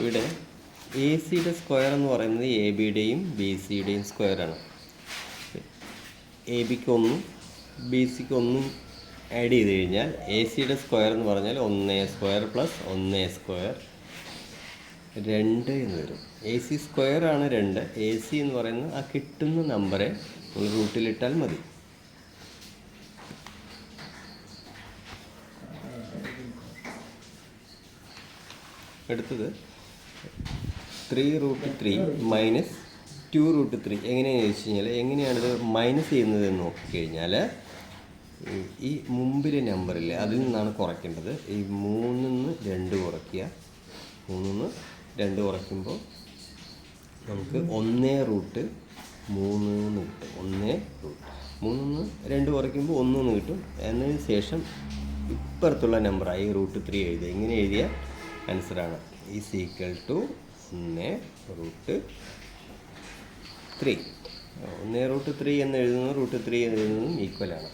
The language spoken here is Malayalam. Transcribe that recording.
ഇവിടെ എ സിയുടെ സ്ക്വയർ എന്ന് പറയുന്നത് എ ബിയുടെയും ബി സിയുടെയും സ്ക്വയറാണ്. എ ബിക്ക് 1 ബി സിക്ക് 1 ആഡ് ചെയ്ത് കഴിഞ്ഞാൽ എ സിയുടെ സ്ക്വയർ എന്ന് പറഞ്ഞാൽ 1² + 1² 2 എന്ന് വരും. എ സി സ്ക്വയറാണ് 2. എ സി എന്ന് പറയുന്നത് ആ കിട്ടുന്ന നമ്പറെ നമ്മൾ റൂട്ടിലിട്ടാൽ മതി. അടുത്തത് 3√3 - 2√3 എങ്ങനെയാണെന്ന് ചോദിച്ചു കഴിഞ്ഞാൽ എങ്ങനെയാണിത് മൈനസ് ചെയ്യുന്നത് എന്ന് നോക്കിക്കഴിഞ്ഞാൽ ഈ മുമ്പിലെ നമ്പറില്ലേ അതിൽ നിന്നാണ് കുറയ്ക്കേണ്ടത്. ഈ 3 നിന്ന് 2 കുറയ്ക്കുക. 3 നിന്ന് 2 കുറയ്ക്കുമ്പോൾ നമുക്ക് 1√3 എന്ന് കിട്ടും. 3 നിന്ന് 2 കുറയ്ക്കുമ്പോൾ 1 എന്ന് കിട്ടും. എന്നതിന് ശേഷം ഇപ്പുറത്തുള്ള നമ്പറായി √3 എഴുതുക. ഇങ്ങനെ എഴുതിയ ആൻസറാണ് ഈസ് ഈക്വൽ ടു 1√3. 1√3 എന്ന് എഴുതുന്നതും √3 എന്ന് എഴുതുന്നതും ഈക്വലാണ്.